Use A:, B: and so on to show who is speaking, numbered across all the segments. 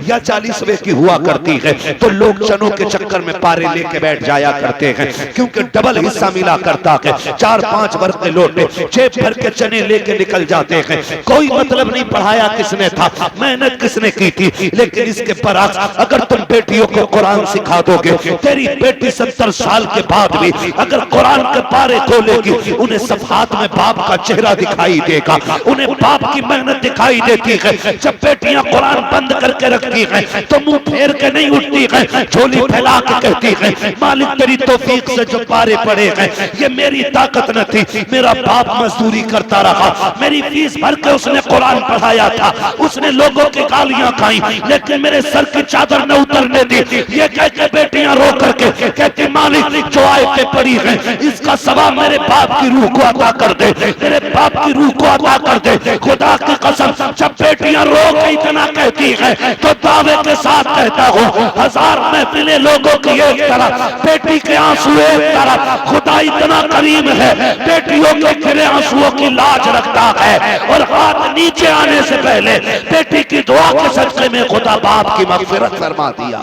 A: या 40वें की हुआ करती है तो लोग चनों के चक्कर में पारे लेके बैठ जाया करते हैं, क्योंकि डबल हिस्सा मिला करता है। 4-5 वर्ष के लोटे जेब भर के चने लेके निकल जाते हैं। कोई मतलब नहीं पढ़ाया किसने था, मेहनत किसने की थी, लेकिन इसके बरअक्स अगर तुम बेटियों को कुरान सिखा दोगे, तेरी बेटी 70 साल के बाद भी अगर कुरान के पारे खोलेगी, उन्हें सफात में बाप का चेहरा दिखाई देगा, उन्हें बाप की मेहनत दिखाई देती है। जब बेटियां कुरान बंद करके रखती हैं तो मुंह फेर के नहीं उठती है, झोली फैला के कहती है मालिक तेरी तौफीक से जो पारे पड़े हैं, ये मेरी ताकत न थी, मेरा बाप मजदूरी करता रहा, मेरी फीस भर के उसने कुरान पढ़ाया था, उसने लोगों की गालियां खाई, लेकिन मेरे सर की चादर न उतरने दी। ये कह के बेटियां रो करके कहती मालिक जो आयतें पड़ी हैं इसका सवाब मेरे बाप की रूह को अता कर दे, मेरे बाप की रूह को अता कर दे। खुदा की कसम जब बेटियां रो के इतना कहती हैं तो दावे के साथ कहता हूँ 1000 महफिलें लोगों की एक तरफ, बेटी के आंसू एक तरफ। खुदा इतना करीम है, बेटियों के गिरे आंसुओं की लाज रखता है, और हाथ नीचे आने से पहले बेटी की दुआ के सदके में खुदा बाप की मगफिरत फरमा दिया।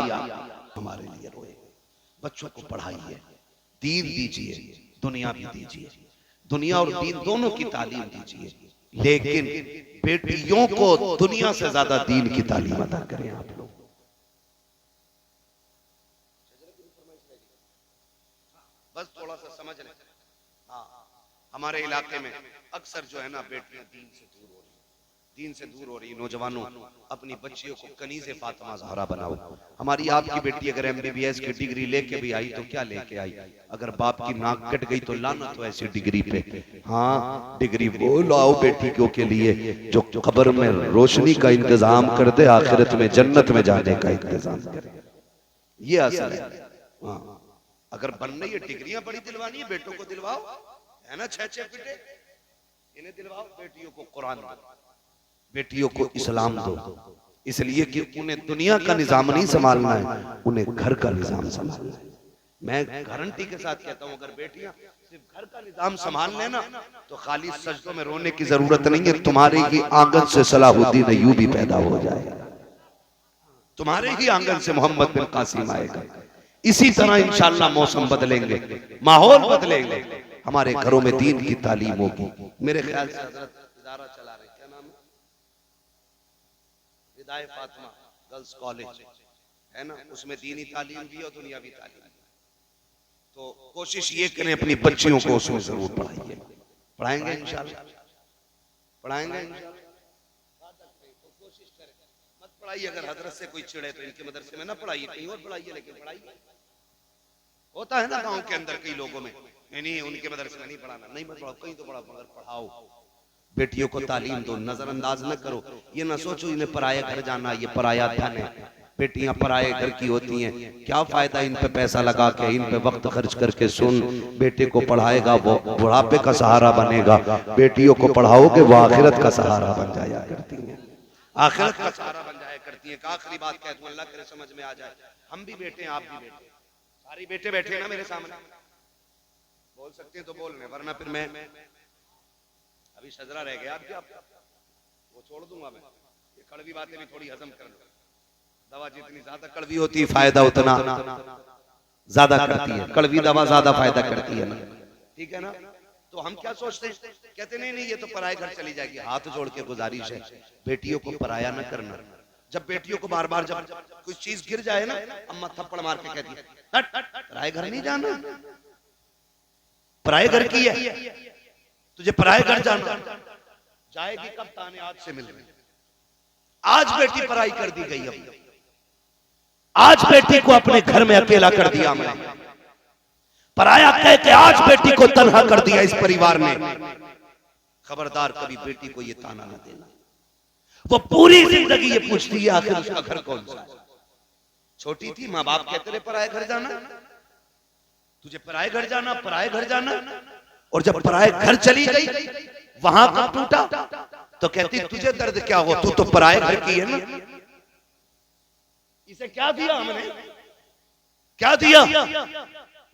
A: हमारे लिए रोए, बच्चों को पढ़ाइए, दीन दीजिए, दुनिया भी दीजिए, दुनिया और दीन दोनों की तालीम दीजिए, लेकिन बेटियों को दुनिया से ज्यादा दीन की तालीम अता करें आप लोग। बस थोड़ा सा समझ लें। हाँ, हमारे इलाके में अक्सर जो है ना बेटियां दीन से दूर हो रही। नौजवानों अपनी बच्चियों को कनीज़े फातिमा ज़हरा बनाओ। हमारी आपकी बेटी अगर MBBS की डिग्री लेके भी आई तो क्या लेके आई, अगर बाप की नाक कट गई तो लानत हो ऐसी डिग्री पे। हाँ, डिग्री वो लाओ बेटियों के लिए जो कब्र में रोशनी का इंतजाम कर दे, आखिरत में जन्नत में जाने का इंतजाम करे। ये असल है। हाँ, अगर बन रही है डिग्रियां बड़ी दिलवानी है, बेटों को दिलवाओ, है ना, 6-6 पिटे इन्हें दिलवाओ। बेटियों को कुरान दो, बेटियों को इस्लाम दो, इसलिए कि उन्हें दुनिया का निजाम नहीं संभालना है, उन्हें घर का निजाम संभालना है। मैं गारंटी के साथ कहता हूं अगर बेटियां सिर्फ घर का निजाम संभाल लेना तो खाली सजदों में रोने की जरूरत नहीं है, तुम्हारे ही आंगन से सलाहुद्दीन अय्यूबी पैदा हो जाएगा, तुम्हारे ही आंगन से मोहम्मद बिन कासिम आएगा। इसी तरह इंशाअल्लाह मौसम बदलेंगे, माहौल बदलेंगे, हमारे घरों में दीन की तालीम होगी। मेरे ख्याल से हजरत इदारा चला रहे, क्या नाम है, हिदायत फातिमा गर्ल्स कॉलेज है ना, उसमें दीनी तालीम भी और दुनियावी तालीम। तो कोशिश ये करें अपनी बच्चियों को उसमें जरूर पढ़ाइए। पढ़ाएंगे इंशाअल्लाह, पढ़ाएंगे इंशाअल्लाह। कोशिश करें, मत पढ़ाइए अगर हजरत से कोई चिड़े तो इनके मदरसे में ना पढ़ाइए, कहीं और पढ़ाइए, लेकिन पढ़ाइए। होता है ना गांव के अंदर कई लोगों में, नहीं उनके मदरसे में नहीं पढ़ाना, नहीं मत पढ़ाओ, कहीं तो पढ़ाओ, मगर पढ़ाओ, बेटियों को तालीम दो, नजरअंदाज न करो। ये ना सोचो इन्हें पराया घर जाना, ये पराया धन है। बेटियां पराये घर की होती हैं, क्या फायदा इन पे पैसा लगा के, इन पे वक्त खर्च करके। सुन, बेटे को पढ़ाएगा वो बुढ़ापे का सहारा बनेगा, बेटियों को पढ़ाओगे वो आखिरत का सहारा बन जाया करती है, आखिरत का सहारा बन जाया करती है। आखिरी बात कह दूं, अल्लाह करे समझ में आ जाए, हम भी बेटे हैं, आप भी बेटे, सारी बेटे बैठे हैं ना मेरे सामने, बोल सकते हैं तो बोल रहे, वरना फिर मैं अभी शजरा रह गया आपके, वो छोड़ दूंगा मैं। ये कड़वी बातें भी थोड़ी हजम कर लो, दवा जितनी ज्यादा कड़वी होती है फायदा उतना ज्यादा करती है, कड़वी दवा ज्यादा फायदा करती है ना, ठीक है ना। तो हम क्या सोचते हैं, कहते नहीं नहीं ये तो पराये घर चली जाएगी। हाथ जोड़ के गुजारिश है, बेटियों को पराया न करना। जब बेटियों को बार बार जब कुछ चीज गिर जाए ना, अम्मा थप्पड़ मार के कहती है हट, पराये घर नहीं जाना, पराये घर की है, तुझे पराये घर जाना। जाएगी कब, ताने आज से मिल रहे। आज बेटी पराई कर दी गई, अब आज बेटी को अपने घर में अकेला कर दिया हमने, पराया कह के आज बेटी को तन्हा कर दिया इस परिवार ने। खबरदार कभी बेटी को ये ताना न देना, वो पूरी जिंदगी ये पूछती है आखिर उसका घर कौन सा है। छोटी थी, माँ बाप कहते रहे पराये घर जाना, तुझे पराये घर जाना, पराये घर जाना, और जब पराये घर चली गई वहां का टूटा तो कहती तुझे दर्द क्या हो, तू तो पराये घर की है ना। इसे क्या दिया हमने, क्या दिया,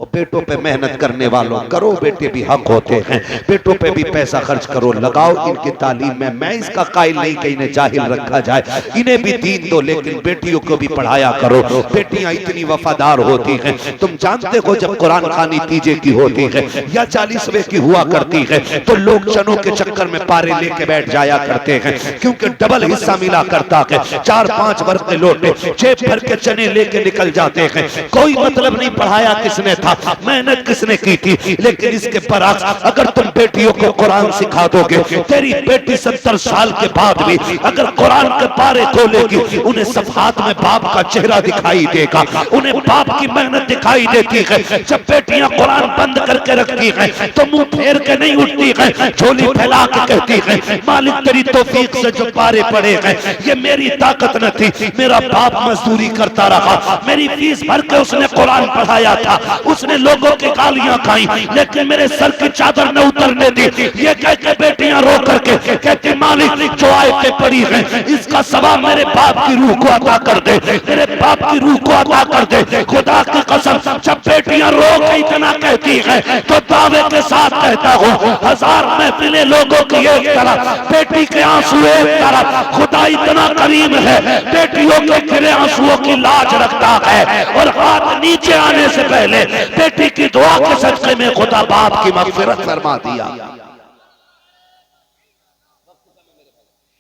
A: और बेटों पे मेहनत करने वालों, करो, बेटे भी हक होते हैं, बेटों पे भी पैसा खर्च करो, लगाओ इनकी तालीम में। मैं इसका कायल नहीं कि इन्हें जाहिल रखा जाए, इन्हें भी दीन दो, लेकिन बेटियों को भी पढ़ाया करो। बेटियां इतनी वफादार होती हैं, तुम जानते हो जब कुरान खानी तीजे की होती है या 40वें की हुआ करती है तो लोग चनों के चक्कर में पारे लेके बैठ जाया करते हैं, क्योंकि डबल हिस्सा मिला करता है। 4-5 वर्ष के लोटे जेब भर के चने लेके निकल जाते हैं। कोई मतलब नहीं पढ़ाया किसने था, मेहनत किसने की थी, लेकिन इसके बरअक्स अगर तुम बेटियों को कुरान सिखा दोगे, तेरी बेटी 70 साल के बाद भी अगर कुरान के पारे खोलेगी, उन्हें सफात में बाप का चेहरा दिखाई देगा, उन्हें बाप की मेहनत दिखाई देती है। जब बेटियां कुरान बंद करके रखती हैं तो मुंह फेर के नहीं उठती है, झोली फैला के कहती है मालिक तेरी तौफीक से जो पारे पड़े हैं, ये मेरी ताकत न थी, मेरा बाप मजदूरी करता रहा, मेरी फीस भर के उसने कुरान पढ़ाया था, उसने लोगों की गालियां खाई, लेकिन मेरे सर की चादर न उतरने दी। ये कह के बेटियां रो करके कहती मालिक जो आयतें पड़ी हैं इसका सवाब मेरे बाप की रूह को अता कर दे, मेरे बाप की रूह को अता कर दे। खुदा की कसम जब बेटियां रो के इतना कहती हैं तो दावे के साथ कहता हूँ 1000 महफिलें लोगों की एक तरफ, बेटी के आंसू एक तरफ। खुदा इतना करीम है, बेटियों के गिरे आंसुओं की लाज रखता है, और हाथ नीचे आने से पहले बेटी की दुआ के सदक़े में खुदा बाप की मग़फ़िरत फरमा दिया।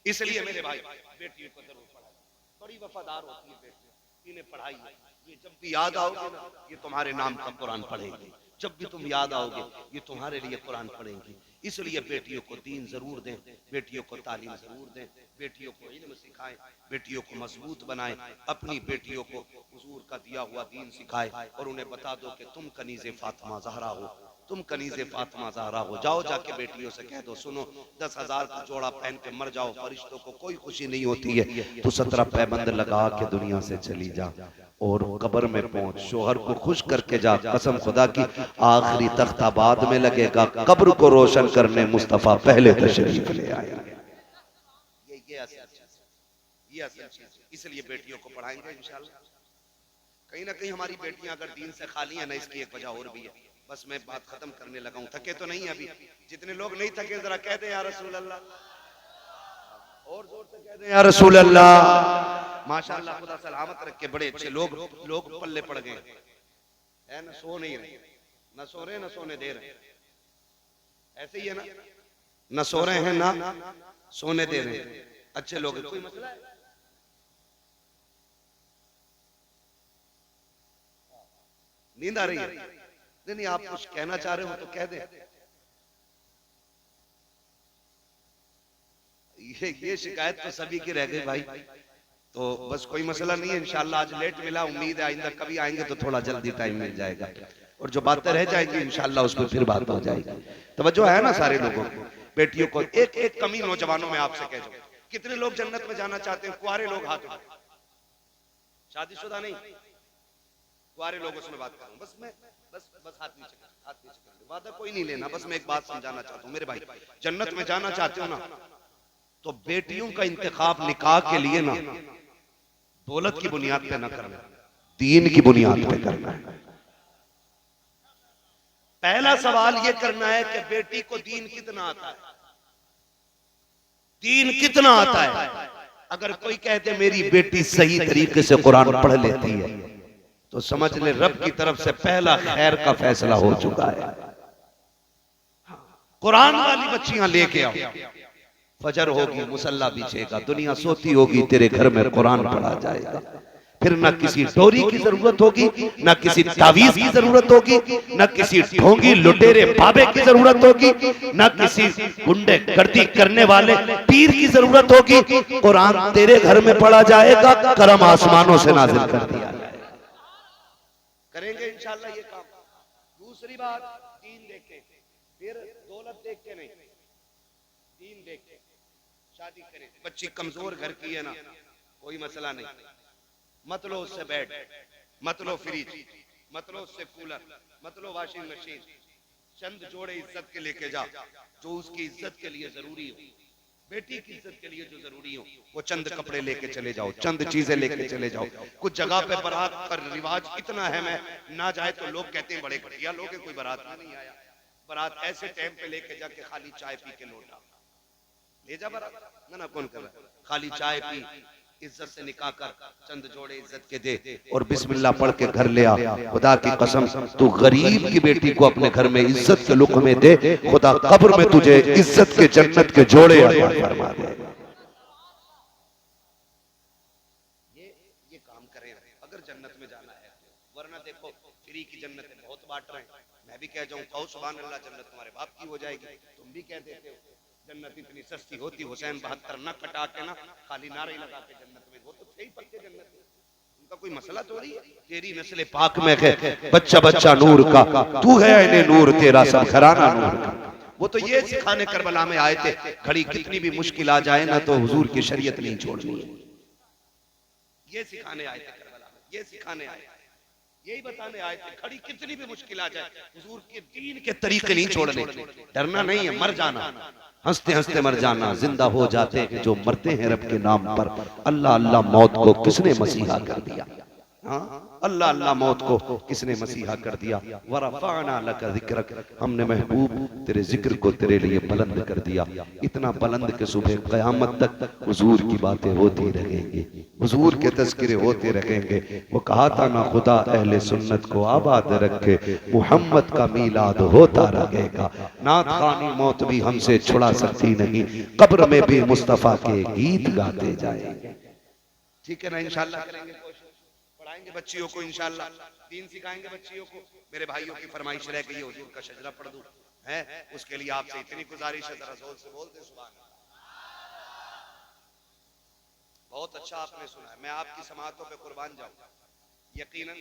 A: इसलिए मेरे भाई बेटियों को जरूर पढ़ाई, बड़ी वफादार होती है बेटियां, इन्हें पढ़ाइए। ये जब भी याद आओगे ना, ये तुम्हारे नाम का कुरान पढ़ेंगे, जब भी तुम याद आओगे ये तुम्हारे लिए कुरान पढ़ेंगी। इसलिए बेटियों को दीन जरूर दें, बेटियों को तालीम जरूर दें, बेटियों को इल्म सिखाएं, बेटियों को मजबूत बनाएं, अपनी बेटियों को हुजूर का दिया हुआ दीन सिखाएं, और उन्हें बता दो कि तुम कनीज़े फातिमा ज़हरा हो, तुम कनीज़े फातिमा ज़हरा हो। जाओ जाके बेटियों से कह दो सुनो 10,000 का जोड़ा पहन के मर जाओ, फरिश्तों को कोई खुशी नहीं होती है, तो 17 पैबंद लगा के दुनिया से चली जा, और कब्र में पहुंच शोहर को खुश करके जा। कसम खुदा की आखिरी तख्ता बाद में लगेगा, कब्र को रोशन करने मुस्तफा पहले तशरीफ ले आया। ये असल चीज, इसलिए बेटियों को पढ़ाएंगे इंशाल्लाह। कहीं ना कहीं हमारी बेटियां अगर दीन से खाली है ना, इसकी एक वजह और भी है। बस मैं बात खत्म करने लगा हूं, थके तो नहीं अभी? जितने लोग नहीं थके जरा कह दें या रसूल अल्लाह, और जोर से कह दें या रसूल अल्लाह। माशाअल्लाह, खुदा सलामत रखे, बड़े अच्छे लोग पल्ले पड़ गए हैं ना, सो नहीं रहे, न सो रहे न सोने दे रहे, ऐसे ही है ना, न सो रहे हैं ना सोने दे रहे हैं। अच्छे लोग, कोई मसला है? नींद आ रही है? नहीं, आप कुछ कहना चाह रहे हो तो कह दे। ये शिकायत तो सभी की रह गई भाई, तो बस कोई मसला नहीं है इंशाल्लाह। आज लेट मिला, उम्मीद है आइंदा कभी आएंगे तो थोड़ा जल्दी टाइम मिल जाएगा, और जो बातें रह जाएंगी इंशाल्लाह उस पर फिर बात हो जाएगी। तवज्जो है ना सारे लोगों को? बेटियों को एक कमी नौजवानों में आपसे कह दूं, कितने लोग जन्नत में जाना चाहते हैं? कुआरे लोग हाथ उठाएं, शादीशुदा नहीं, कुआरे लोगों से मैं बात करूं। बस मैं बस हाथ नीचे कर, वादा कोई नहीं लेना। बस मैं एक बात समझाना चाहता हूं मेरे भाई, जन्नत में जाना चाहते हो ना, तो बेटियों का इंतखाब निकाह के लिए ना दौलत की बुनियाद पे ना करना, दीन की बुनियाद पे करना है। पहला सवाल ये करना है कि बेटी को दीन कितना आता है, दीन कितना आता है। अगर कोई कहते मेरी बेटी सही तरीके से कुरान पढ़ लेती है तो समझ ले रब की तरफ से पहला खैर का फैसला हो चुका है। कुरान वाली बच्चियां लेके आओ, फजर होगी मुसल्ला बिछेगा, दुनिया सोती होगी, तेरे घर में कुरान पढ़ा जाएगा। फिर ना किसी डोरी की जरूरत होगी, ना किसी तावीज की जरूरत होगी, ना किसी ढोंगी लुटेरे बाबे की जरूरत होगी, ना किसी गुंडे गर्दी करने वाले पीर की जरूरत होगी। कुरान तेरे घर में पढ़ा जाएगा, करम आसमानों से नाजिल कर दिया जाएगा। करेंगे इंशाल्लाह ये काम। दूसरी बात, दीन देखे, फिर दौलत देख के नहीं, दीन देख के शादी करें। बच्ची कमजोर घर की है ना, कोई मसला नहीं, मत लो उससे बेड, मत लो फ्रिज, मत लो उससे कूलर, मत लो वॉशिंग मशीन। चंद जोड़े इज्जत के लेके जा, जो उसकी इज्जत के लिए जरूरी हो। बेटी की इज्जत के लिए जो जरूरी हो वो चंद कपड़े लेके चले जाओ, चंद चीजें लेके चले जाओ। कुछ जगह पे बारात का रिवाज इतना है, मैं ना जाए तो लोग कहते हैं बड़े घटिया लोग हैं, कोई बारात में नहीं आया। बारात ऐसे टाइम पे लेके जाके खाली चाय पी के लौटा, ले जा बारात ना ना कौन कर रहा है, खाली चाय पी, इज्जत से निकाह कर, चंद जोड़े इज्जत के दे और बिस्मिल्लाह पढ़ के घर ले आ। खुदा की कसम तू गरीब की बेटी को अपने घर में इज्जत के लुक़मे दे, खुदा कब्र में तुझे इज्जत के जन्नत के जोड़े अता फरमा दे। ये काम करें अगर जन्नत में जाना है, वरना देखो फ्री की जन्नत बहुत बांट रहे हैं। मैं भी कह जाऊं कहो सुभान अल्लाह, जन्नत तुम्हारे बाप की हो जाएगी, तुम भी कह देते हो जन्नत इतनी सस्ती होती, हुसैन 72 न कटा के ना खाली नारे लगा के जन्नत में, वो तो थे ही पक्के जन्नत में, उनका कोई मसला तो नहीं है। तेरी नस्ल पाक में है बच्चा बच्चा नूर का, तू है इन्हें नूर तेरा सब घराना नूर का। वो तो ये सिखाने करबला में आए थे, घड़ी कितनी भी मुश्किल आ जाए ना तो हुजूर की शरीयत नहीं छोड़नी है। ये सिखाने आए थे करबला में, ये सिखाने आए, यही बताने आए थे घड़ी कितनी भी मुश्किल आ जाए हुजूर के दीन के तरीके नहीं छोड़ने। डरना नहीं है, मर जाना, हंसते हंसते मर जाना, जिंदा हो जाते हैं जो मरते हैं रब के नाम पर। अल्लाह अल्लाह मौत को किसने मसीहा कर दिया? हाँ, अल्लाह अल्लाह मौत को किसने मसीहा कर दिया? वरफ़अना लका ज़िक्रक, हमने महबूब तेरे जिक्र को तेरे लिए बुलंद कर दिया, इतना बुलंद कि सुबह क़यामत तक हुजूर की बातें होती रहेंगी, हुजूर के तज़किरे होते रहेंगे। वो कहा था ना, खुदा अहले सुन्नत को आबाद रखे, मुहम्मद का मीलाद होता रहेगा। नात खानी मौत भी हमसे छुड़ा सकती नहीं, कब्र में भी मुस्तफ़ा के गीत गाते जाएंगे। ठीक है ना, इंशाअल्लाह करेंगे, पढ़ाएंगे बच्चियों को, इंशाअल्लाह दीन सिखाएंगे बच्चियों को। मेरे भाइयों की फरमाइश रह गई हुजूर का शजरा पढ़ दूं, है उसके लिए आपसे इतनी गुजारिश है, जरा जोर से बोलते सुभान अल्लाह। बहुत अच्छा आपने सुना है, मैं आपकी समातों पे कुर्बान जाऊंगा यकीनन।